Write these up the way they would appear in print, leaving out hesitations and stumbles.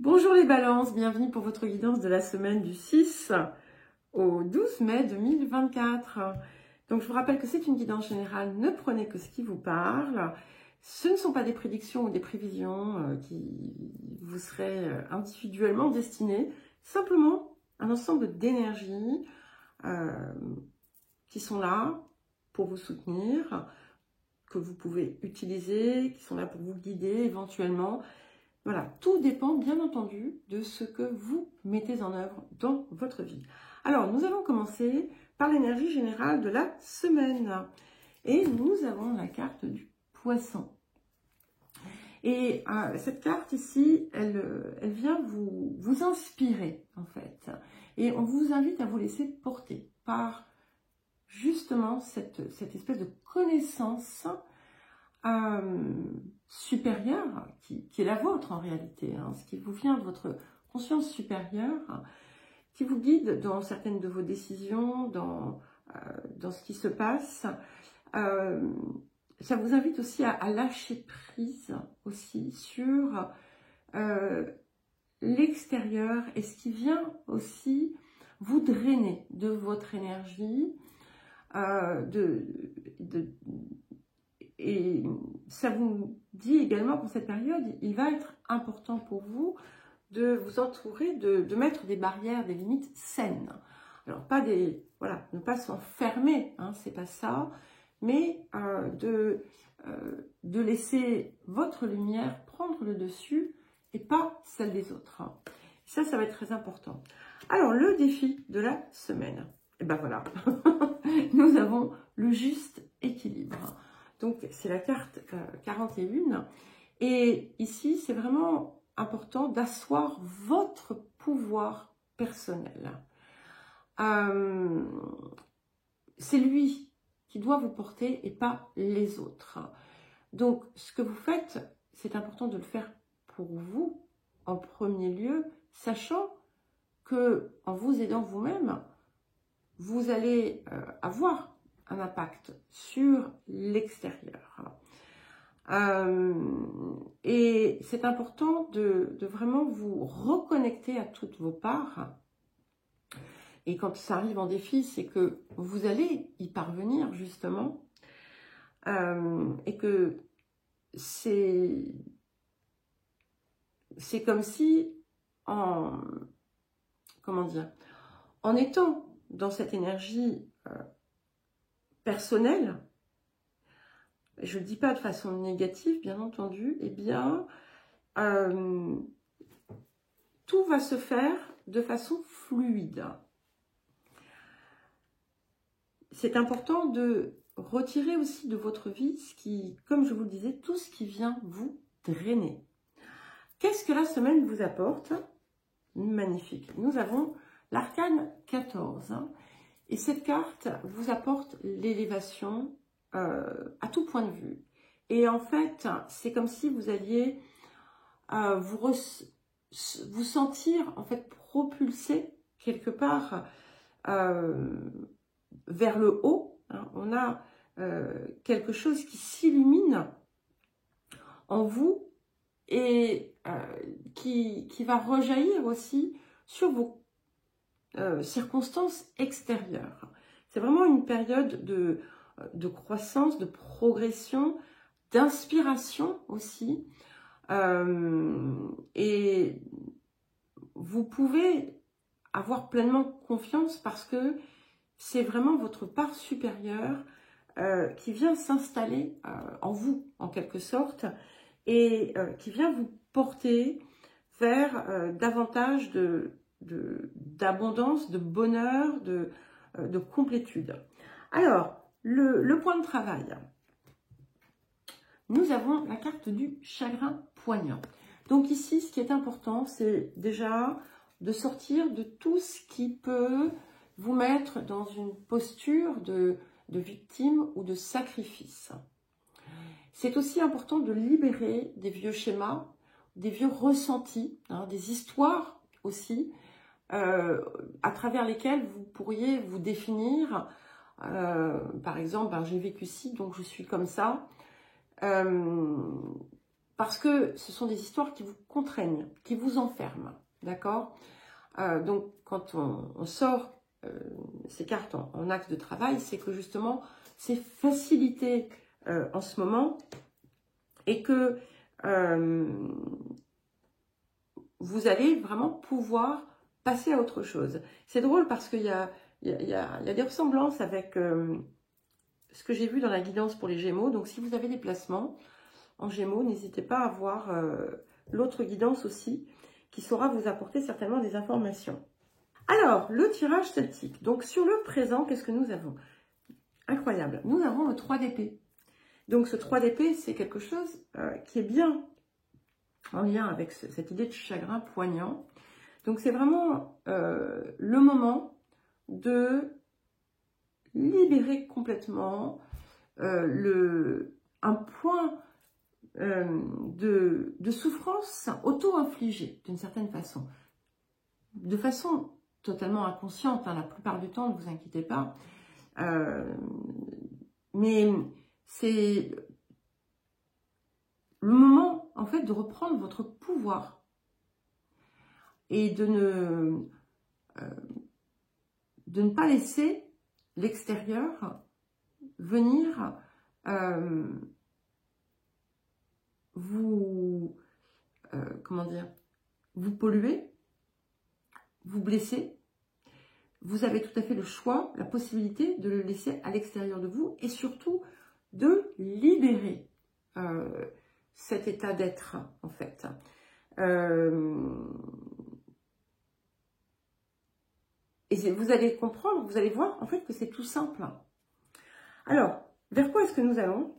Bonjour les balances, bienvenue pour votre guidance de la semaine du 6 au 12 mai 2024. Donc je vous rappelle que c'est une guidance générale, ne prenez que ce qui vous parle. Ce ne sont pas des prédictions ou des prévisions qui vous seraient individuellement destinées, simplement un ensemble d'énergies qui sont là pour vous soutenir, que vous pouvez utiliser, qui sont là pour vous guider éventuellement. Voilà, tout dépend bien entendu de ce que vous mettez en œuvre dans votre vie. Alors, nous allons commencer par l'énergie générale de la semaine. Et nous avons la carte du poisson. Et cette carte ici, elle vient vous inspirer en fait. Et on vous invite à vous laisser porter par justement cette espèce de connaissance supérieure qui est la vôtre en réalité, hein, ce qui vous vient de votre conscience supérieure, qui vous guide dans certaines de vos décisions, dans ce qui se passe. Ça vous invite aussi à lâcher prise aussi sur l'extérieur et ce qui vient aussi vous drainer de votre énergie, et ça vous dit également pour cette période, il va être important pour vous de vous entourer, de mettre des barrières, des limites saines. Alors pas des, voilà, ne pas s'enfermer, hein, c'est pas ça, mais de laisser votre lumière prendre le dessus et pas celle des autres. Ça va être très important. Alors le défi de la semaine, et ben voilà, nous avons le juste équilibre. Donc, c'est la carte 41. Et ici, c'est vraiment important d'asseoir votre pouvoir personnel. C'est lui qui doit vous porter et pas les autres. Donc, ce que vous faites, c'est important de le faire pour vous en premier lieu, sachant que en vous aidant vous-même, vous allez avoir un impact sur l'extérieur. Et c'est important de vraiment vous reconnecter à toutes vos parts. Et quand ça arrive en défi, c'est que vous allez y parvenir justement. Et que c'est comme si, comment dire, en étant dans cette énergie personnel, je ne dis pas de façon négative, bien entendu, eh bien, tout va se faire de façon fluide. C'est important de retirer aussi de votre vie ce qui, comme je vous le disais, tout ce qui vient vous drainer. Qu'est-ce que la semaine vous apporte? Magnifique. Nous avons l'arcane 14. Et cette carte vous apporte l'élévation à tout point de vue. Et en fait, c'est comme si vous alliez vous sentir en fait propulsé quelque part vers le haut. Hein. On a quelque chose qui s'illumine en vous et qui va rejaillir aussi sur vos circonstances extérieures. C'est vraiment une période de croissance, de progression, d'inspiration aussi. Et vous pouvez avoir pleinement confiance parce que c'est vraiment votre part supérieure qui vient s'installer en vous, en quelque sorte, et qui vient vous porter vers davantage d'abondance, de bonheur, de complétude. Alors, le point de travail. Nous avons la carte du chagrin poignant. Donc ici, ce qui est important, c'est déjà de sortir de tout ce qui peut vous mettre dans une posture de victime ou de sacrifice. C'est aussi important de libérer des vieux schémas, des vieux ressentis, hein, des histoires aussi, à travers lesquelles vous pourriez vous définir. Par exemple, j'ai vécu ci, donc je suis comme ça. parce que ce sont des histoires qui vous contraignent, qui vous enferment, d'accord? Donc, quand on sort ces cartes en axe de travail, c'est que justement, c'est facilité en ce moment et que vous allez vraiment pouvoir passer à autre chose. C'est drôle parce qu'il y a des ressemblances avec ce que j'ai vu dans la guidance pour les Gémeaux. Donc, si vous avez des placements en Gémeaux, n'hésitez pas à voir l'autre guidance aussi, qui saura vous apporter certainement des informations. Alors, le tirage celtique. Donc, sur le présent, qu'est-ce que nous avons? Incroyable. Nous avons le 3 d'épée. Donc, ce 3 d'épée, c'est quelque chose qui est bien en lien avec cette idée de chagrin poignant. Donc, c'est vraiment le moment de libérer complètement un point de souffrance auto-infligée, d'une certaine façon. De façon totalement inconsciente, hein, la plupart du temps, ne vous inquiétez pas. Mais c'est le moment, en fait, de reprendre votre pouvoir et de ne pas laisser l'extérieur venir vous, comment dire, vous polluer, vous blesser. Vous avez tout à fait le choix, la possibilité de le laisser à l'extérieur de vous et surtout de libérer cet état d'être, en fait. Et vous allez comprendre, vous allez voir, en fait, que c'est tout simple. Alors, vers quoi est-ce que nous allons?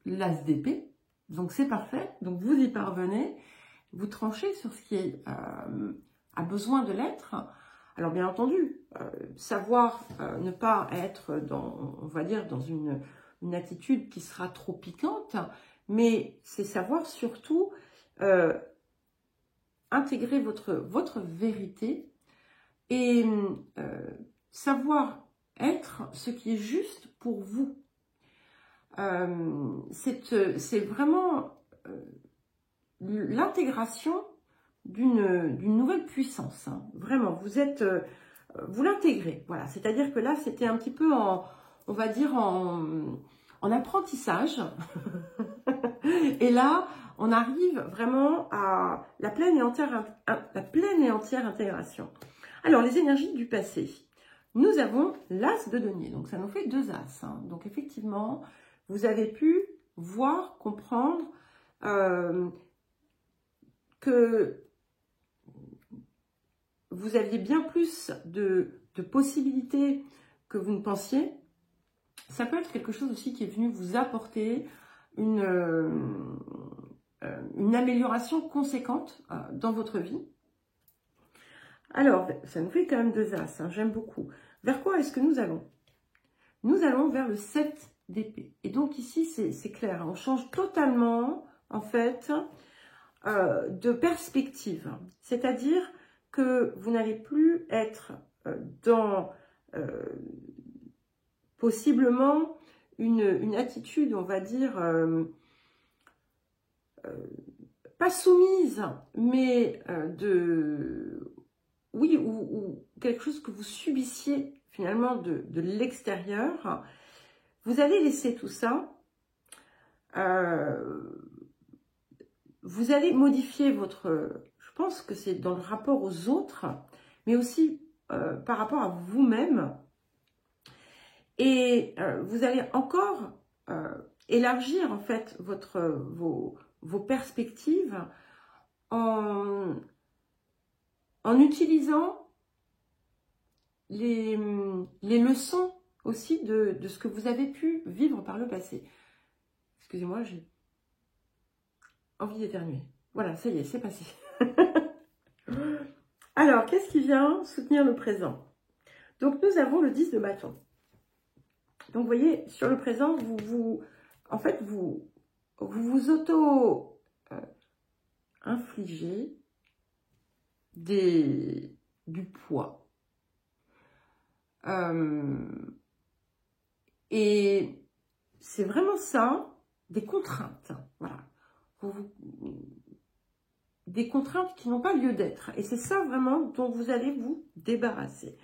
L'as d'épée. Donc, c'est parfait. Donc, vous y parvenez. Vous tranchez sur ce qui a besoin de l'être. Alors, bien entendu, savoir ne pas être dans, on va dire, dans une attitude qui sera trop piquante, mais c'est savoir surtout intégrer votre vérité et savoir être ce qui est juste pour vous. C'est vraiment l'intégration d'une nouvelle puissance. Hein. Vraiment, vous l'intégrez. Voilà, c'est-à-dire que là, c'était un petit peu on va dire en apprentissage. Et là, on arrive vraiment à la pleine et entière intégration. Alors, les énergies du passé. Nous avons l'as de denier, donc ça nous fait 2 as. Hein. Donc, effectivement, vous avez pu voir, comprendre que vous aviez bien plus de possibilités que vous ne pensiez. Ça peut être quelque chose aussi qui est venu vous apporter une amélioration conséquente dans votre vie. Alors, ça nous fait quand même 2 as, hein, j'aime beaucoup. Vers quoi est-ce que nous allons? Nous allons vers le 7 d'épée. Et donc ici, c'est clair, hein, on change totalement, en fait, de perspective. C'est-à-dire que vous n'allez plus être dans possiblement une attitude, on va dire, pas soumise, mais oui, ou quelque chose que vous subissiez finalement de l'extérieur. Vous allez laisser tout ça. Vous allez modifier je pense que c'est dans le rapport aux autres, mais aussi par rapport à vous-même. Et vous allez encore élargir en fait vos perspectives en utilisant les leçons aussi de ce que vous avez pu vivre par le passé. Excusez-moi, j'ai envie d'éternuer. Voilà, ça y est, c'est passé. Alors, qu'est-ce qui vient soutenir le présent? Donc, nous avons le 10 de bâton. Donc, vous voyez, sur le présent, en fait, vous auto-infligez du poids. Et c'est vraiment ça des contraintes. Voilà. Des contraintes qui n'ont pas lieu d'être. Et c'est ça vraiment dont vous allez vous débarrasser.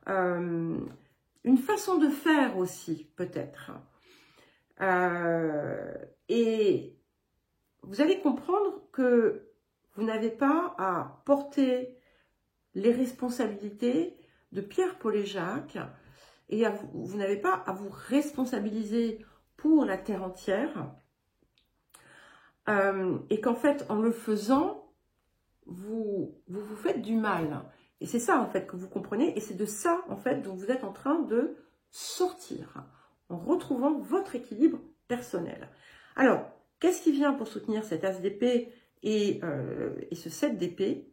Une façon de faire aussi, peut-être. Et vous allez comprendre que vous n'avez pas à porter les responsabilités de Pierre, Paul et Jacques, et vous n'avez pas à vous responsabiliser pour la terre entière, et qu'en fait, en le faisant, vous faites du mal. Et c'est ça, en fait, que vous comprenez, et c'est de ça, en fait, dont vous êtes en train de sortir, en retrouvant votre équilibre personnel. Alors, qu'est-ce qui vient pour soutenir cet as d'épée et ce 7 d'épée?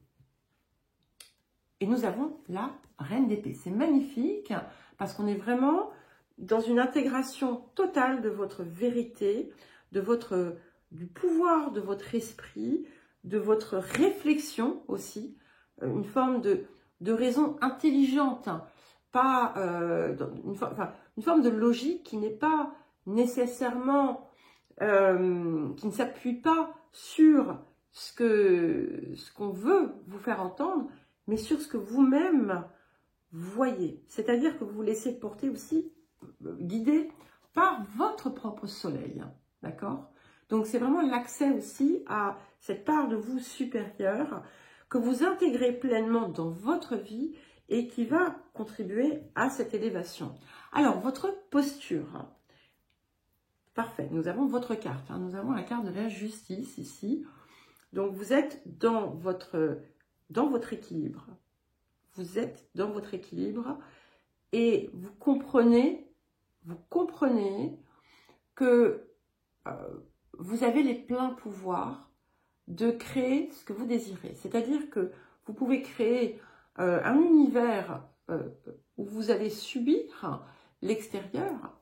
Et nous avons la reine d'épée. C'est magnifique, parce qu'on est vraiment dans une intégration totale de votre vérité, du pouvoir de votre esprit, de votre réflexion aussi, une forme de raison intelligente, pas une forme de logique qui n'est pas nécessairement, qui ne s'appuie pas sur ce qu'on veut vous faire entendre, mais sur ce que vous-même voyez. C'est-à-dire que vous vous laissez porter aussi, guider par votre propre soleil, d'accord? Donc, c'est vraiment l'accès aussi à cette part de vous supérieure que vous intégrez pleinement dans votre vie et qui va contribuer à cette élévation. Alors, votre posture. Parfait, nous avons votre carte. Hein. Nous avons la carte de la justice ici. Donc, vous êtes dans votre équilibre. Vous êtes dans votre équilibre et vous comprenez que vous avez les pleins pouvoirs de créer ce que vous désirez. C'est-à-dire que vous pouvez créer un univers où vous allez subir l'extérieur,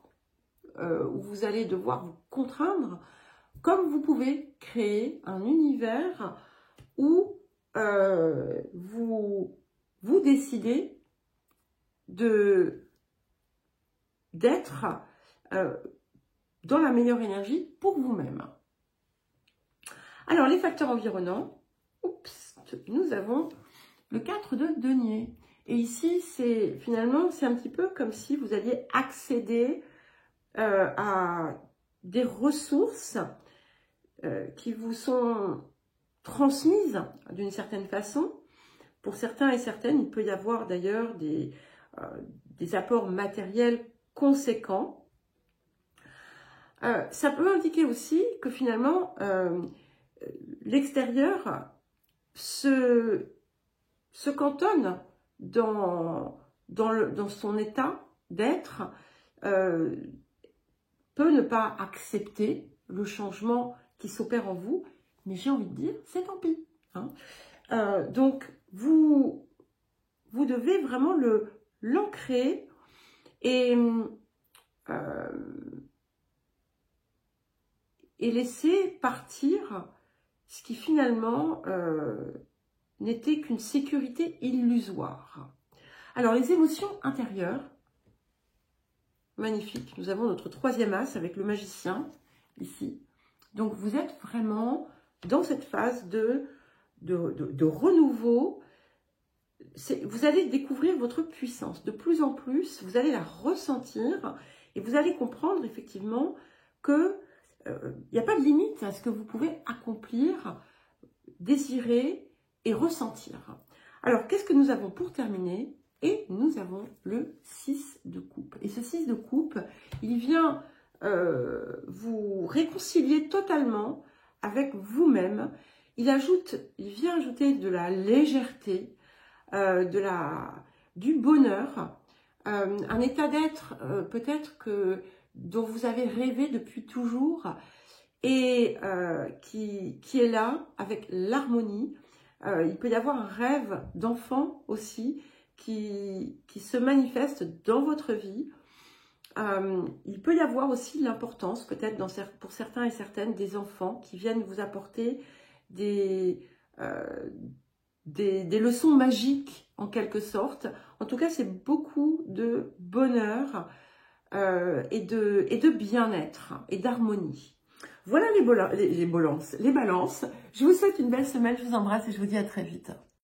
où vous allez devoir vous contraindre, comme vous pouvez créer un univers où vous décidez d'être dans la meilleure énergie pour vous-même. Alors, les facteurs environnants, nous avons le 4 de denier. Et ici, finalement, c'est un petit peu comme si vous alliez accéder à des ressources qui vous sont transmises d'une certaine façon. Pour certains et certaines, il peut y avoir d'ailleurs des apports matériels conséquents. Ça peut indiquer aussi que finalement, l'extérieur se cantonne dans son état d'être, peut ne pas accepter le changement qui s'opère en vous, mais j'ai envie de dire, c'est tant pis. Hein. Donc, vous devez vraiment l'ancrer et laisser partir ce qui finalement n'était qu'une sécurité illusoire. Alors, les émotions intérieures, magnifique. Nous avons notre troisième as avec le magicien, ici. Donc, vous êtes vraiment dans cette phase de renouveau. Vous allez découvrir votre puissance. De plus en plus, vous allez la ressentir et vous allez comprendre effectivement que il n'y a pas de limite à ce que vous pouvez accomplir, désirer et ressentir. Alors, qu'est-ce que nous avons pour terminer? Et nous avons le 6 de coupe. Et ce 6 de coupe, il vient vous réconcilier totalement avec vous-même. Il vient ajouter de la légèreté, du bonheur, un état d'être peut-être dont vous avez rêvé depuis toujours et qui est là avec l'harmonie. Il peut y avoir un rêve d'enfant aussi qui se manifeste dans votre vie. Il peut y avoir aussi l'importance, peut-être pour certains et certaines, des enfants qui viennent vous apporter des leçons magiques en quelque sorte. En tout cas, c'est beaucoup de bonheur et de bien-être et d'harmonie. Voilà les balances. Je vous souhaite une belle semaine, je vous embrasse et je vous dis à très vite.